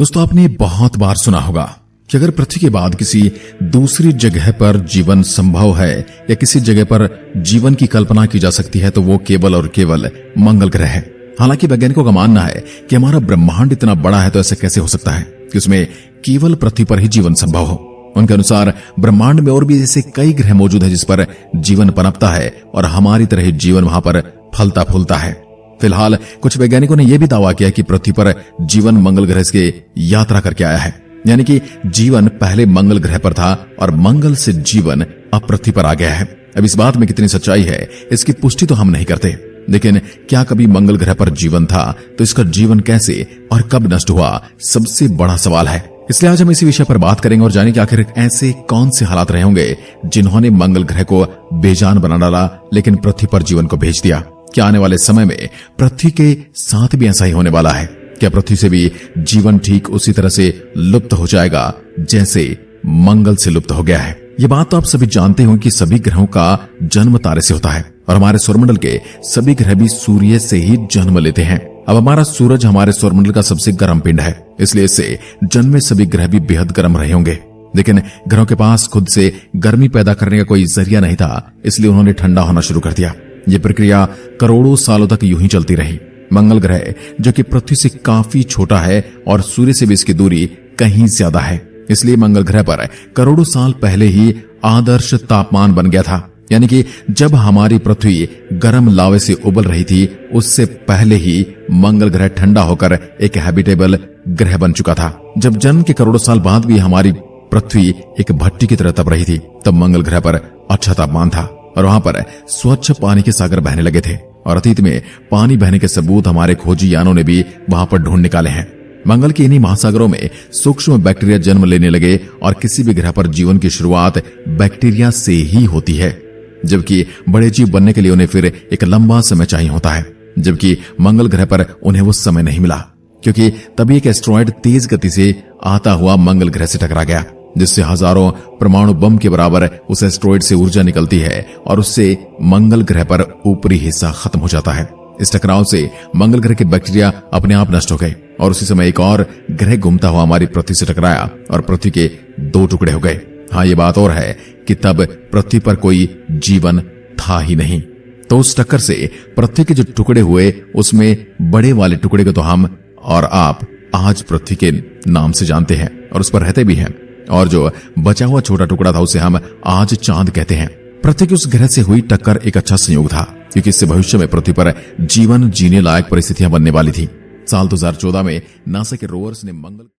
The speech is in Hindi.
दोस्तों, आपने बहुत बार सुना होगा कि अगर पृथ्वी के बाद किसी दूसरी जगह पर जीवन संभव है या किसी जगह पर जीवन की कल्पना की जा सकती है तो वो केवल और केवल मंगल ग्रह है। हालांकि वैज्ञानिकों का मानना है कि हमारा ब्रह्मांड इतना बड़ा है तो ऐसे कैसे हो सकता है कि उसमें केवल पृथ्वी पर ही जीवन संभव हो। उनके अनुसार ब्रह्मांड में और भी ऐसे कई ग्रह मौजूद है जिस पर जीवन पनपता है और हमारी तरह ही जीवन वहां पर फलता फूलता है। फिलहाल कुछ वैज्ञानिकों ने यह भी दावा किया कि पृथ्वी पर जीवन मंगल ग्रह से यात्रा करके आया है, यानी कि जीवन पहले मंगल ग्रह पर था और मंगल से जीवन अब पृथ्वी पर आ गया है। अब इस बात में कितनी सच्चाई है इसकी पुष्टि तो हम नहीं करते, लेकिन क्या कभी मंगल ग्रह पर जीवन था तो इसका जीवन कैसे और कब नष्ट हुआ, सबसे बड़ा सवाल है। इसलिए आज हम इसी विषय पर बात करेंगे और जानेंगे आखिर ऐसे कौन से हालात रहे होंगे जिन्होंने मंगल ग्रह को बेजान बना डाला लेकिन पृथ्वी पर जीवन को भेज दिया। क्या आने वाले समय में पृथ्वी के साथ भी ऐसा ही होने वाला है? क्या पृथ्वी से भी जीवन ठीक उसी तरह से लुप्त हो जाएगा जैसे मंगल से लुप्त हो गया है? ये बात तो आप सभी जानते हो कि सभी ग्रहों का जन्म तारे से होता है और हमारे सौरमंडल के सभी ग्रह भी सूर्य से ही जन्म लेते हैं। अब हमारा सूरज हमारे सौरमंडल का सबसे गर्म पिंड है, इसलिए इससे जन्मे सभी ग्रह भी बेहद गर्म रहे होंगे। लेकिन ग्रहों के पास खुद से गर्मी पैदा करने का कोई जरिया नहीं था, इसलिए उन्होंने ठंडा होना शुरू कर दिया। ये प्रक्रिया करोड़ों सालों तक यूं ही चलती रही। मंगल ग्रह जो कि पृथ्वी से काफी छोटा है और सूर्य से भी इसकी दूरी कहीं ज्यादा है, इसलिए मंगल ग्रह पर करोड़ों साल पहले ही आदर्श तापमान बन गया था। यानी कि जब हमारी पृथ्वी गर्म लावे से उबल रही थी उससे पहले ही मंगल ग्रह ठंडा होकर एक हैबिटेबल ग्रह बन चुका था। जब जन्म के करोड़ों साल बाद भी हमारी पृथ्वी एक भट्टी की तरह तप रही थी तब मंगल ग्रह पर अच्छा तापमान था और वहां पर स्वच्छ पानी के सागर बहने लगे थे और अतीत में पानी बहने के सबूत हमारे खोजी यानों ने भी वहां पर ढूंढ निकाले हैं। मंगल के इन्हीं महासागरों में सूक्ष्म बैक्टीरिया जन्म लेने लगे और किसी भी ग्रह पर जीवन की शुरुआत बैक्टीरिया से ही होती है, जबकि बड़े जीव बनने के लिए उन्हें फिर एक लंबा समय चाहिए होता है। जबकि मंगल ग्रह पर उन्हें वो समय नहीं मिला क्योंकि तभी एक एस्ट्रॉयड तेज गति से आता हुआ मंगल ग्रह से टकरा गया, जिससे हजारों परमाणु बम के बराबर उस एस्ट्रॉयड से ऊर्जा निकलती है और उससे मंगल ग्रह पर ऊपरी हिस्सा खत्म हो जाता है। इस टकराव से मंगल ग्रह के बैक्टीरिया अपने आप नष्ट हो गए और उसी समय एक और ग्रह घूमता हुआ हमारी पृथ्वी से टकराया और पृथ्वी के दो टुकड़े हो गए। हाँ, ये बात और है कि तब पृथ्वी पर कोई जीवन था ही नहीं। तो उस टक्कर से पृथ्वी के जो टुकड़े हुए उसमें बड़े वाले टुकड़े को तो हम और आप आज पृथ्वी के नाम से जानते हैं और उस पर रहते भी हैं, और जो बचा हुआ छोटा टुकड़ा था उसे हम आज चांद कहते हैं। पृथ्वी की उस ग्रह से हुई टक्कर एक अच्छा संयोग था क्योंकि इससे भविष्य में पृथ्वी पर जीवन जीने लायक परिस्थितियां बनने वाली थी। साल 2014 में नासा के रोवर्स ने मंगल